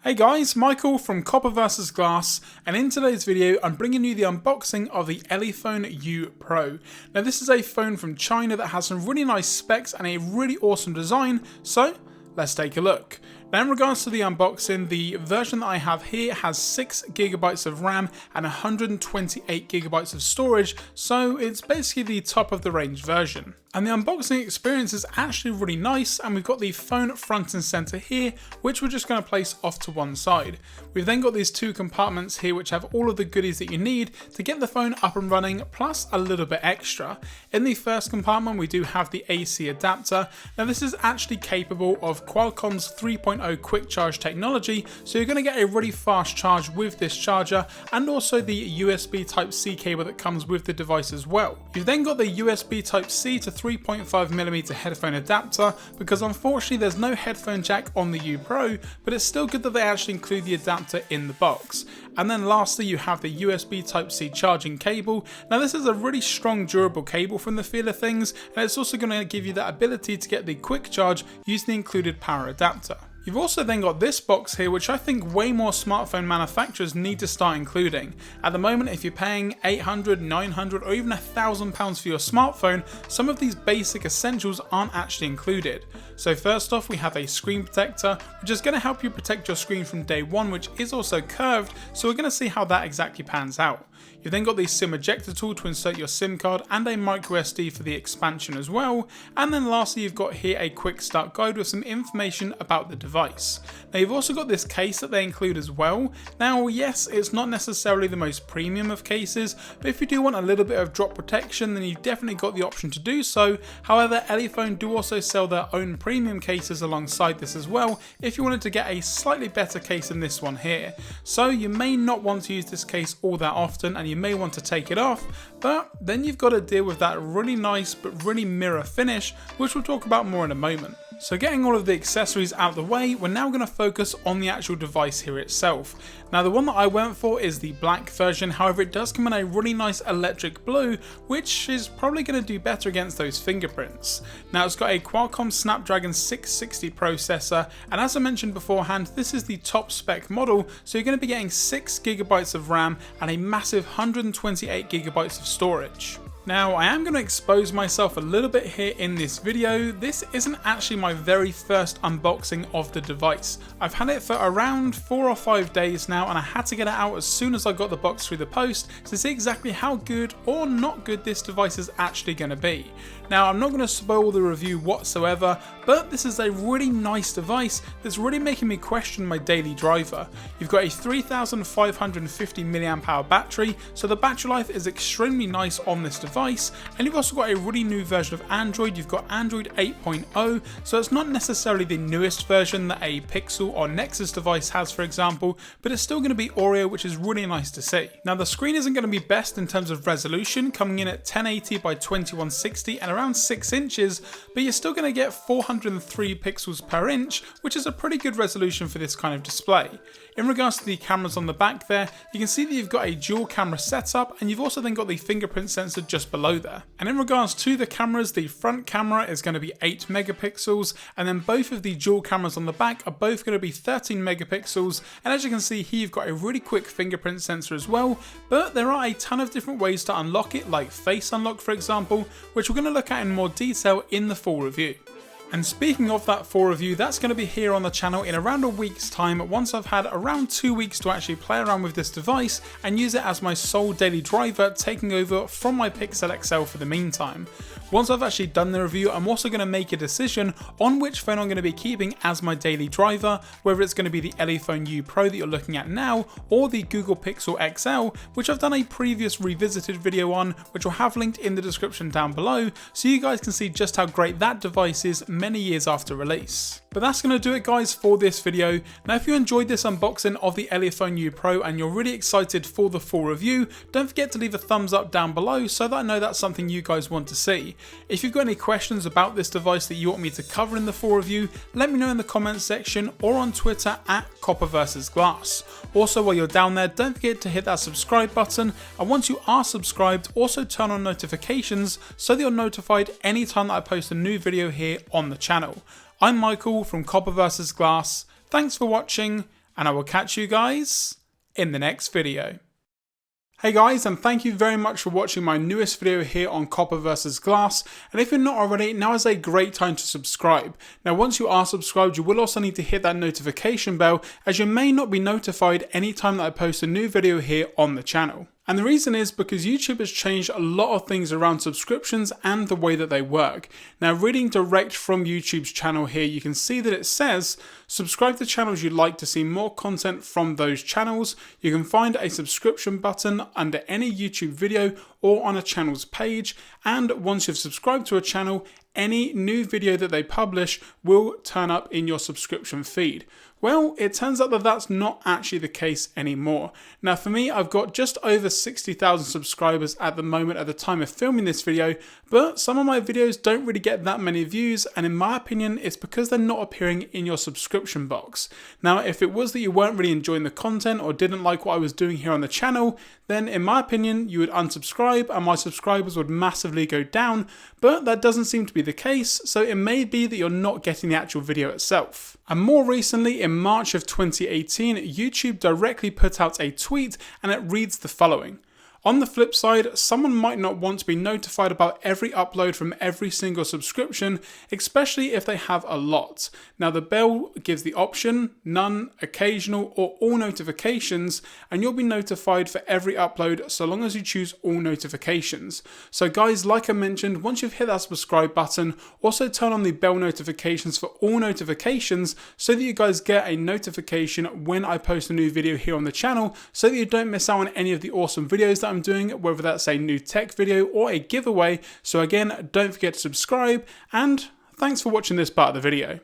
Hey guys, Michael from Copper vs Glass, and in today's video I'm bringing you the unboxing of the Elephone U Pro. Now this is a phone from China that has some really nice specs and a really awesome design, so let's take a look. Now in regards to the unboxing, the version that I have here has 6GB of RAM and 128GB of storage, so it's basically the top of the range version. And the unboxing experience is actually really nice, and we've got the phone front and center here, which we're just going to place off to one side. We've then got these two compartments here which have all of the goodies that you need to get the phone up and running, plus a little bit extra. In the first compartment we do have the AC adapter. Now this is actually capable of Qualcomm's 3.0 quick charge technology, so you're going to get a really fast charge with this charger, and also the USB Type-C cable that comes with the device as well. You've then got the USB Type-C to 3.5mm headphone adapter, because unfortunately there's no headphone jack on the U Pro, but it's still good that they actually include the adapter in the box. And then lastly you have the USB Type-C charging cable. Now this is a really strong, durable cable from the feel of things, and it's also going to give you that ability to get the quick charge using the included power adapter. You've also then got this box here, which I think way more smartphone manufacturers need to start including. At the moment, if you're paying £800, £900 or even £1,000 for your smartphone, some of these basic essentials aren't actually included. So first off, we have a screen protector, which is going to help you protect your screen from day one, which is also curved, so we're going to see how that exactly pans out. You've then got the SIM ejector tool to insert your SIM card, and a micro SD for the expansion as well. And then lastly you've got here a quick start guide with some information about the device. Now you've also got this case that they include as well. Now yes, it's not necessarily the most premium of cases, but if you do want a little bit of drop protection then you've definitely got the option to do so. However, Elephone do also sell their own premium cases alongside this as well, if you wanted to get a slightly better case than this one here. So you may not want to use this case all that often, and you may want to take it off, but then you've got to deal with that really nice but really mirror finish, which we'll talk about more in a moment. So getting all of the accessories out of the way, we're now going to focus on the actual device here itself. Now the one that I went for is the black version, however it does come in a really nice electric blue, which is probably going to do better against those fingerprints. Now it's got a Qualcomm Snapdragon 660 processor, and as I mentioned beforehand, this is the top spec model, so you're going to be getting 6GB of RAM and a massive 128GB of storage. Now I am going to expose myself a little bit here in this video. This isn't actually my very first unboxing of the device. I've had it for around 4 or 5 days now, and I had to get it out as soon as I got the box through the post to see exactly how good or not good this device is actually going to be. Now I'm not going to spoil the review whatsoever, but this is a really nice device that's really making me question my daily driver. You've got a 3550 mAh battery, so the battery life is extremely nice on this device, and you've also got a really new version of Android. You've got Android 8.0, so it's not necessarily the newest version that a Pixel or Nexus device has, for example, but it's still going to be Oreo, which is really nice to see. Now the screen isn't going to be best in terms of resolution, coming in at 1080 by 2160 and around 6 inches, but you're still going to get 403 pixels per inch, which is a pretty good resolution for this kind of display. In regards to the cameras on the back there, you can see that you've got a dual camera setup, and you've also then got the fingerprint sensor just below there. And in regards to the cameras, the front camera is going to be 8 megapixels, and then both of the dual cameras on the back are both going to be 13 megapixels, and as you can see here you've got a really quick fingerprint sensor as well, but there are a ton of different ways to unlock it, like face unlock for example, which we're going to look at in more detail in the full review. And speaking of that full review, that's going to be here on the channel in around a week's time, once I've had around 2 weeks to actually play around with this device and use it as my sole daily driver, taking over from my Pixel XL for the meantime. Once I've actually done the review, I'm also going to make a decision on which phone I'm going to be keeping as my daily driver, whether it's going to be the Elephone U Pro that you're looking at now, or the Google Pixel XL, which I've done a previous revisited video on, which I'll have linked in the description down below, so you guys can see just how great that device is many years after release. But that's going to do it guys for this video. Now if you enjoyed this unboxing of the Elephone U Pro and you're really excited for the full review, don't forget to leave a thumbs up down below so that I know that's something you guys want to see. If you've got any questions about this device that you want me to cover in the full review, let me know in the comments section or on Twitter at Copper vs Glass. Also while you're down there, don't forget to hit that subscribe button, and once you are subscribed, also turn on notifications so that you're notified anytime that I post a new video here on the channel. I'm Michael from Copper vs Glass. Thanks for watching, and I will catch you guys in the next video. Hey guys, and thank you very much for watching my newest video here on copper versus glass, and if you're not already, now is a great time to subscribe. Now once you are subscribed, you will also need to hit that notification bell, as you may not be notified anytime that I post a new video here on the channel. And the reason is because YouTube has changed a lot of things around subscriptions and the way that they work. Now reading direct from YouTube's channel here, you can see that it says, subscribe to channels you'd like to see more content from those channels. You can find a subscription button under any YouTube video or on a channel's page. And once you've subscribed to a channel, any new video that they publish will turn up in your subscription feed. Well, it turns out that that's not actually the case anymore. Now for me, I've got just over 60,000 subscribers at the moment at the time of filming this video, but some of my videos don't really get that many views, and in my opinion, it's because they're not appearing in your subscription box. Now, if it was that you weren't really enjoying the content or didn't like what I was doing here on the channel, then in my opinion, you would unsubscribe and my subscribers would massively go down, but that doesn't seem to be the case, so it may be that you're not getting the actual video itself. And more recently, in March of 2018, YouTube directly put out a tweet and it reads the following. On the flip side, someone might not want to be notified about every upload from every single subscription, especially if they have a lot. Now the bell gives the option, none, occasional, or all notifications, and you'll be notified for every upload so long as you choose all notifications. So guys, like I mentioned, once you've hit that subscribe button, also turn on the bell notifications for all notifications so that you guys get a notification when I post a new video here on the channel, so that you don't miss out on any of the awesome videos that I'm doing, whether that's a new tech video or a giveaway. So again, don't forget to subscribe, and thanks for watching this part of the video.